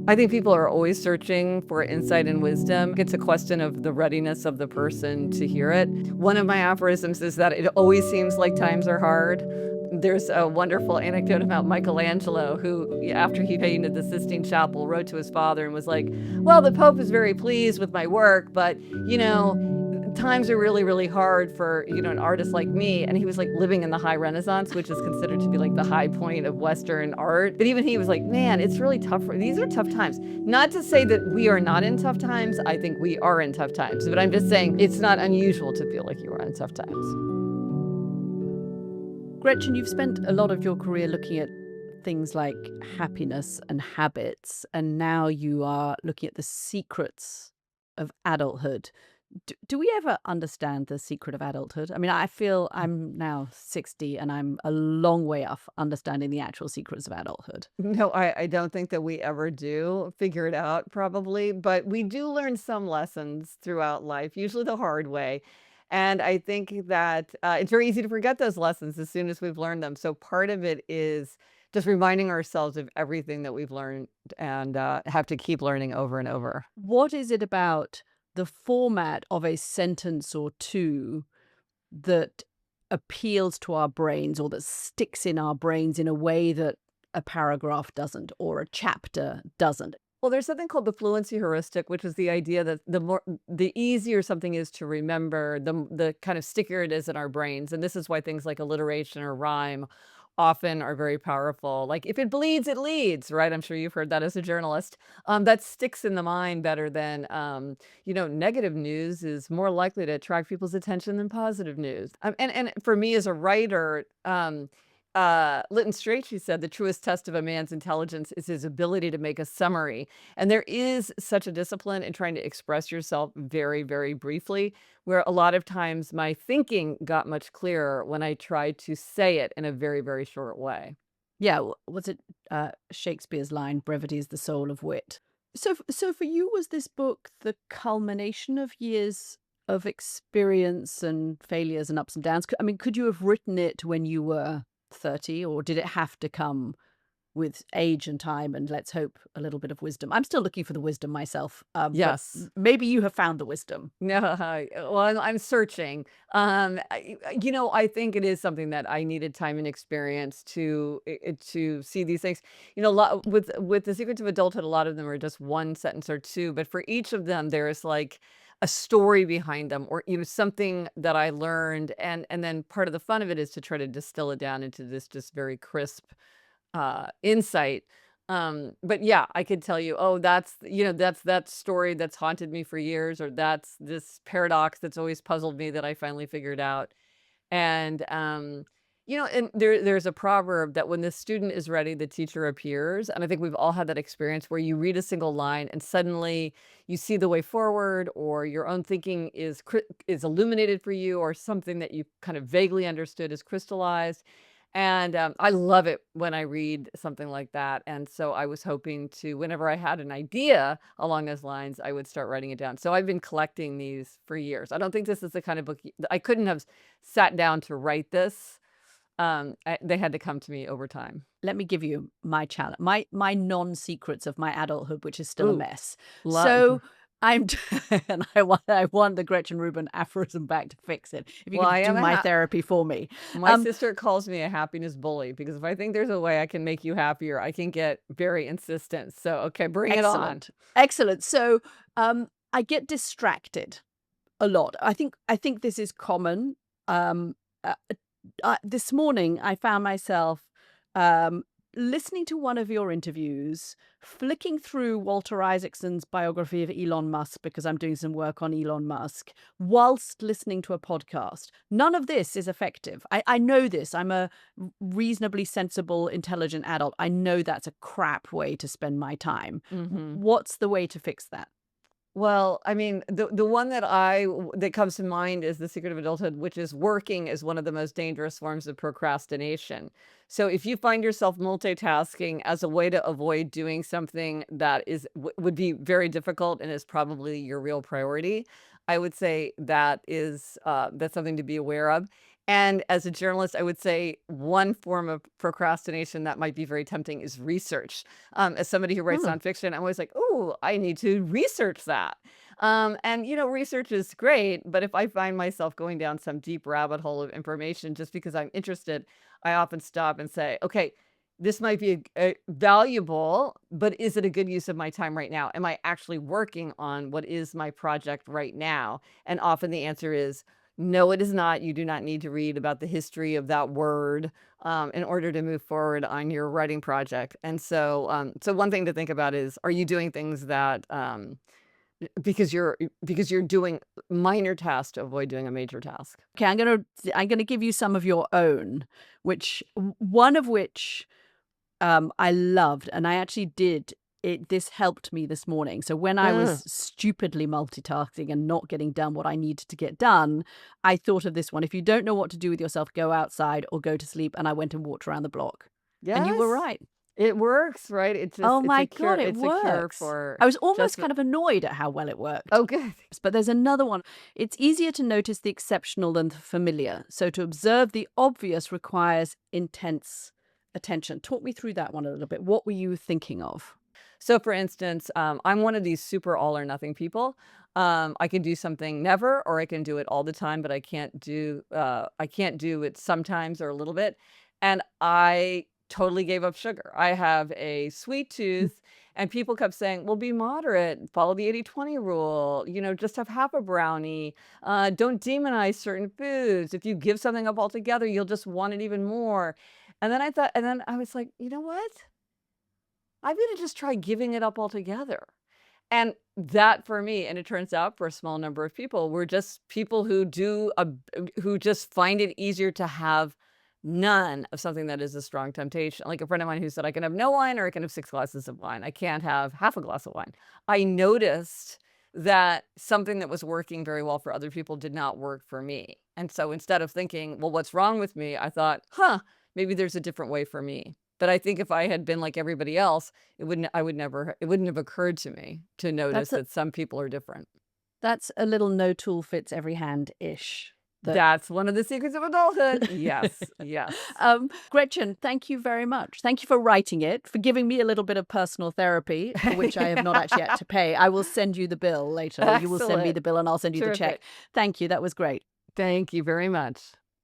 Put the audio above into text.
I think people are always searching for insight and wisdom. It's a question of the readiness of the person to hear it. One of my aphorisms is that it always seems like times are hard. There's a wonderful anecdote about Michelangelo, who, after he painted the Sistine Chapel, wrote to his father and was like, well, the Pope is very pleased with my work, but, times are really, really hard for, an artist like me. And he was like living in the high Renaissance, which is considered to be like the high point of Western art. But even he was like, man, it's really tough. These are tough times. Not to say that we are not in tough times. I think we are in tough times. But I'm just saying it's not unusual to feel like you are in tough times. Gretchen, you've spent a lot of your career looking at things like happiness and habits, and now you are looking at the secrets of adulthood. Do we ever understand the secret of adulthood? I mean, I feel I'm now 60 and I'm a long way off understanding the actual secrets of adulthood. No, I don't think that we ever do figure it out, probably, but we do learn some lessons throughout life, usually the hard way. And I think that it's very easy to forget those lessons as soon as we've learned them. So part of it is just reminding ourselves of everything that we've learned and have to keep learning over and over. What is it about the format of a sentence or two that appeals to our brains or that sticks in our brains in a way that a paragraph doesn't or a chapter doesn't? Well, there's something called the fluency heuristic, which is the idea that the easier something is to remember, the kind of stickier it is in our brains. And this is why things like alliteration or rhyme often are very powerful. Like if it bleeds, it leads, right? I'm sure you've heard that as a journalist. That sticks in the mind better than negative news is more likely to attract people's attention than positive news. And for me as a writer, Lytton Strachey said the truest test of a man's intelligence is his ability to make a summary. And there is such a discipline in trying to express yourself very, very briefly, where a lot of times my thinking got much clearer when I tried to say it in a very, very short way. Yeah, was it Shakespeare's line, brevity is the soul of wit? So for you, was this book the culmination of years of experience and failures and ups and downs? I mean, could you have written it when you were 30, or did it have to come with age and time and, let's hope, a little bit of wisdom? I'm still looking for the wisdom myself, but Yes. maybe you have found the wisdom. No, well, I'm searching. I think it is something that I needed time and experience to see these things. A lot with the secrets of adulthood, a lot of them are just one sentence or two, but for each of them, there is like a story behind them, or something that I learned, and then part of the fun of it is to try to distill it down into this just very crisp insight. But yeah, I could tell you, oh, that's that story that's haunted me for years, or that's this paradox that's always puzzled me that I finally figured out. And and there's a proverb that when the student is ready, the teacher appears. And I think we've all had that experience where you read a single line and suddenly you see the way forward, or your own thinking is illuminated for you, or something that you kind of vaguely understood is crystallized. And I love it when I read something like that. And so I was hoping to, whenever I had an idea along those lines, I would start writing it down. So I've been collecting these for years. I don't think this is the kind of book I couldn't have sat down to write this. They had to come to me over time. Let me give you my challenge, my non-secrets of my adulthood, which is still a Ooh, mess. love. So I'm and I want the Gretchen Rubin aphorism back to fix it. If you Well, I could do am a my therapy for me. my sister calls me a happiness bully because if I think there's a way I can make you happier, I can get very insistent. So, okay, bring it on. Excellent. Excellent. So, I get distracted a lot. I think this is common. Um, uh, this morning, I found myself um, listening to one of your interviews, flicking through Walter Isaacson's biography of Elon Musk because I'm doing some work on Elon Musk, whilst listening to a podcast. None of this is effective. I know this. I'm a reasonably sensible, intelligent adult. I know that's a crap way to spend my time. Mhm. What's the way to fix that? Well, I mean, the one that comes to mind is The Secret of Adulthood, which is working is one of the most dangerous forms of procrastination. So if you find yourself multitasking as a way to avoid doing something that would be very difficult and is probably your real priority, I would say that's something to be aware of. And as a journalist, I would say one form of procrastination that might be very tempting is research. As somebody who writes Hmm. nonfiction, I'm always like, "Oh, I need to research that." And research is great, but if I find myself going down some deep rabbit hole of information just because I'm interested, I often stop and say, "Okay, this might be valuable, but is it a good use of my time right now? Am I actually working on what is my project right now?" And often the answer is no, it is not. You do not need to read about the history of that word, in order to move forward on your writing project. And so one thing to think about is, are you doing things that, because you're doing minor tasks to avoid doing a major task? Okay, I'm gonna give you some of your own, one of which I loved, and I actually did it. This helped me this morning. So when I was Mm, stupidly multitasking and not getting done what I needed to get done, I thought of this one. If you don't know what to do with yourself, go outside or go to sleep. And I went and walked around the block. And you were yes, right. it works, right? Oh It's a my cure. God, it It's a cure works. for I was almost just. kind of annoyed at how well it worked. Oh, good. But there's another one. It's easier to notice the exceptional than the familiar. So to observe the obvious requires intense attention. Talk me through that one a little bit. What were you thinking of? So, for instance, I'm one of these super all or nothing people. I can do something never, or I can do it all the time, but I can't do it sometimes or a little bit. And I totally gave up sugar. I have a sweet tooth, and people kept saying, "Well, be moderate, follow the 80-20 rule, just have half a brownie, don't demonize certain foods. If you give something up altogether, you'll just want it even more." And then I was like, you know what? I'm gonna just try giving it up altogether. And that for me, and it turns out for a small number of people, were just people who just find it easier to have none of something that is a strong temptation. Like a friend of mine who said, "I can have no wine or I can have 6 glasses of wine. I can't have half a glass of wine." I noticed that something that was working very well for other people did not work for me. And so instead of thinking, "Well, what's wrong with me?" I thought, "Huh, maybe there's a different way for me." But I think if I had been like everybody else, it wouldn't have occurred to me to notice That's a that some people are different. that's a little no tool fits every hand-ish that That's one of the secrets of adulthood. Yes, yes. Gretchen, thank you very much. Thank you for writing it, for giving me a little bit of personal therapy, for which I have not actually had to pay. I will send you the bill later, or you will send me Excellent. the bill and I'll send you the check. Terrific. Thank you. That was great. Thank you very much.